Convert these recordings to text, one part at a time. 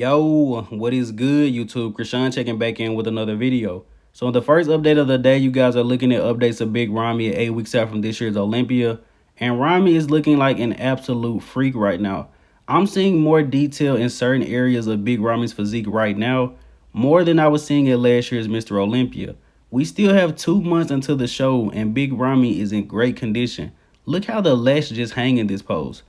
Yo, what is good, YouTube? Krishan checking back in with another video. So in the first update of the day, you guys are looking at updates of Big Ramy at 8 weeks out from this year's Olympia. And Ramy is looking like an absolute freak right now. I'm seeing more detail in certain areas of Big Ramy's physique right now, more than I was seeing at last year's Mr. Olympia. We still have 2 months until the show, and Big Ramy is in great condition. Look how the legs just hang in this pose.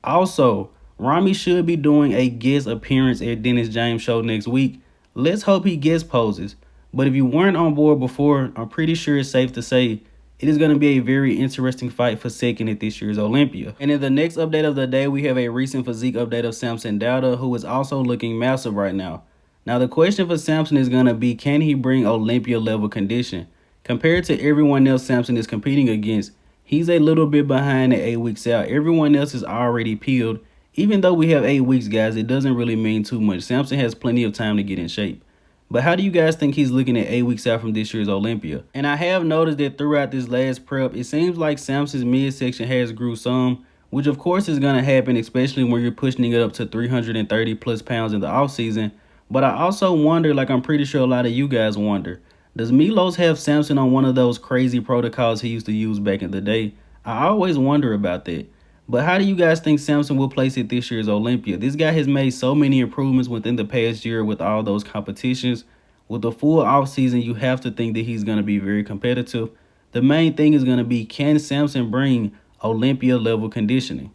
Also, Ramy should be doing a guest appearance at Dennis James' show next week. Let's hope he guest poses. But if you weren't on board before, I'm pretty sure it's safe to say it is going to be a very interesting fight for second at this year's Olympia. And in the next update of the day, we have a recent physique update of Samson Dauda, who is also looking massive right now. Now, the question for Samson is going to be, can he bring Olympia level condition? Compared to everyone else Samson is competing against, he's a little bit behind at 8 weeks out. Everyone else is already peeled. Even though we have 8 weeks, guys, it doesn't really mean too much. Samson has plenty of time to get in shape. But how do you guys think he's looking at 8 weeks out from this year's Olympia? And I have noticed that throughout this last prep, it seems like Samson's midsection has grew some, which of course is going to happen, especially when you're pushing it up to 330 plus pounds in the offseason. But I also wonder, like I'm pretty sure a lot of you guys wonder, does Milos have Samson on one of those crazy protocols he used to use back in the day? I always wonder about that. But how do you guys think Samson will place at this year's Olympia? This guy has made so many improvements within the past year with all those competitions. With the full offseason, you have to think that he's going to be very competitive. The main thing is going to be, can Samson bring Olympia level conditioning?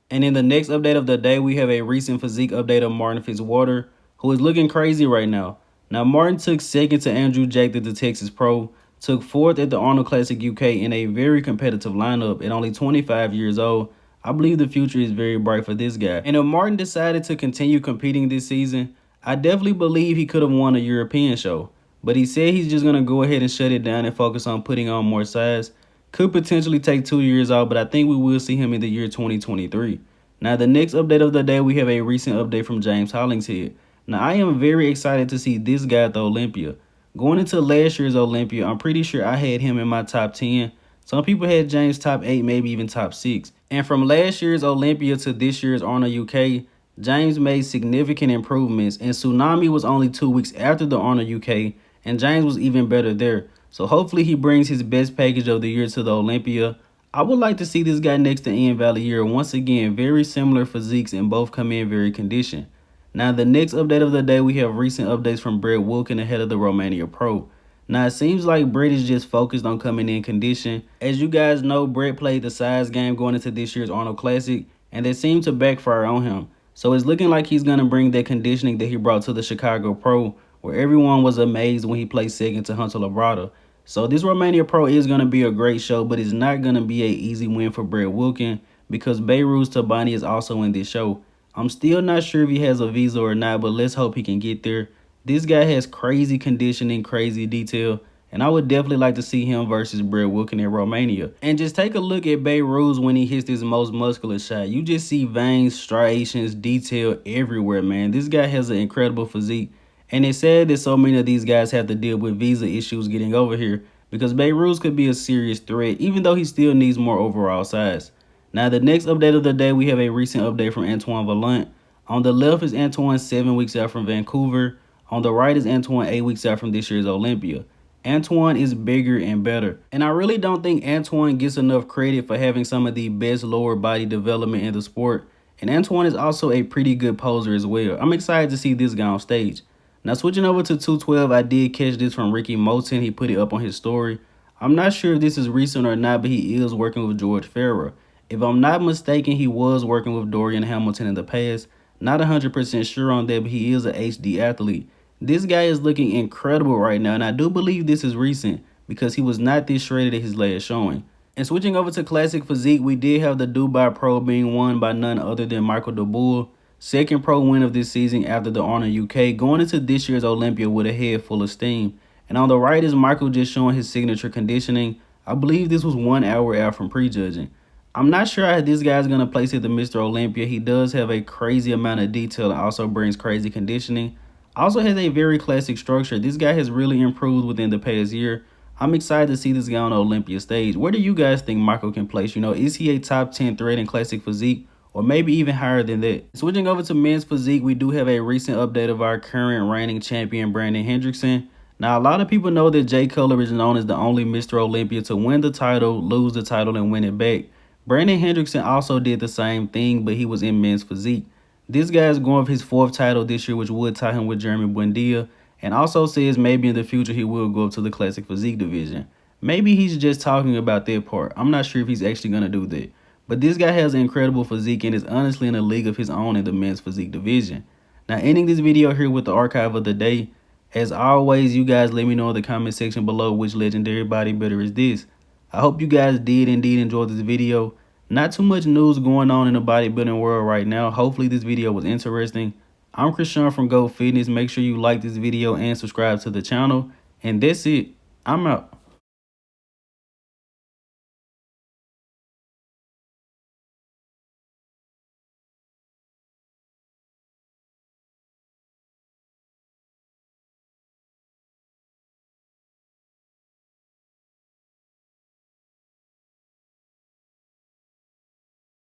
And in the next update of the day, we have a recent physique update of Martin Fitzwater, who is looking crazy right now. Now, Martin took second to Andrew Jake at the Texas Pro, took fourth at the Arnold Classic UK in a very competitive lineup at only 25 years old. I believe the future is very bright for this guy. And if Martin decided to continue competing this season, I definitely believe he could have won a European show. But he said he's just going to go ahead and shut it down and focus on putting on more size. Could potentially take 2 years off, but I think we will see him in the year 2023. Now, the next update of the day, we have a recent update from James Hollingshead. Now, I am very excited to see this guy at the Olympia. Going into last year's Olympia, I'm pretty sure I had him in my top 10. Some people had James top 8, maybe even top 6. And from last year's Olympia to this year's Arnold UK, James made significant improvements, and Tsunami was only 2 weeks after the Arnold UK, and James was even better there. So hopefully he brings his best package of the year to the Olympia. I would like to see this guy next to Ian Valliere. Once again, very similar physiques and both come in very conditioned. Now, the next update of the day, we have recent updates from Wilkin ahead of the Romania Pro. Now, it seems like Brett is just focused on coming in condition. As you guys know, Brett played the size game going into this year's Arnold Classic, and that seemed to backfire on him. So it's looking like he's going to bring that conditioning that he brought to the Chicago Pro, where everyone was amazed when he played second to Hunter Labrada. So this Romania Pro is going to be a great show, but it's not going to be an easy win for Brett Wilkin because Behrooz Tabani is also in this show. I'm still not sure if he has a visa or not, but let's hope he can get there. This guy has crazy conditioning, crazy detail, and I would definitely like to see him versus Brett Wilkin in Romania. And just take a look at Behrooz when he hits his most muscular shot. You just see veins, striations, detail everywhere, man. This guy has an incredible physique. And it's sad that so many of these guys have to deal with visa issues getting over here because Behrooz could be a serious threat, even though he still needs more overall size. Now, the next update of the day, we have a recent update from Antoine Vaillant. On the left is Antoine 7 weeks out from Vancouver. On the right is Antoine 8 weeks out from this year's Olympia. Antoine is bigger and better. And I really don't think Antoine gets enough credit for having some of the best lower body development in the sport. And Antoine is also a pretty good poser as well. I'm excited to see this guy on stage. Now, switching over to 212, I did catch this from Rickey Moten. He put it up on his story. I'm not sure if this is recent or not, but he is working with George Farah. If I'm not mistaken, he was working with Dorian Hamilton in the past. Not 100% sure on that, but he is an HD athlete. This guy is looking incredible right now, and I do believe this is recent because he was not this shredded at his last showing. And switching over to Classic Physique, we did have the Dubai Pro being won by none other than Michael DaBoul. Second pro win of this season after the Arnold UK, going into this year's Olympia with a head full of steam. And on the right is Michael just showing his signature conditioning. I believe this was 1 hour out from prejudging. I'm not sure how this guy's going to place at the Mr. Olympia. He does have a crazy amount of detail and also brings crazy conditioning. Also has a very classic structure. This guy has really improved within the past year. I'm excited to see this guy on the Olympia stage. Where do you guys think Michael can place? You know, is he a top 10 threat in Classic Physique? or maybe even higher than that. Switching over to men's physique, we do have a recent update of our current reigning champion, Brandon Hendrickson. Now, a lot of people know that Jay Cutler is known as the only Mr. Olympia to win the title, lose the title, and win it back. Brandon Hendrickson also did the same thing, but he was in men's physique. This guy is going for his 4th title this year, which would tie him with Jeremy Buendia, and also says maybe in the future he will go up to the classic physique division. Maybe he's just talking about that part. I'm not sure if he's actually going to do that. But this guy has an incredible physique and is honestly in a league of his own in the men's physique division. Now, ending this video here with the archive of the day. As always, you guys let me know in the comment section below which legendary bodybuilder is this. I hope you guys did indeed enjoy this video. Not too much news going on in the bodybuilding world right now. Hopefully this video was interesting. I'm Krishan from Go Fitness. Make sure you like this video and subscribe to the channel. And that's it. I'm out.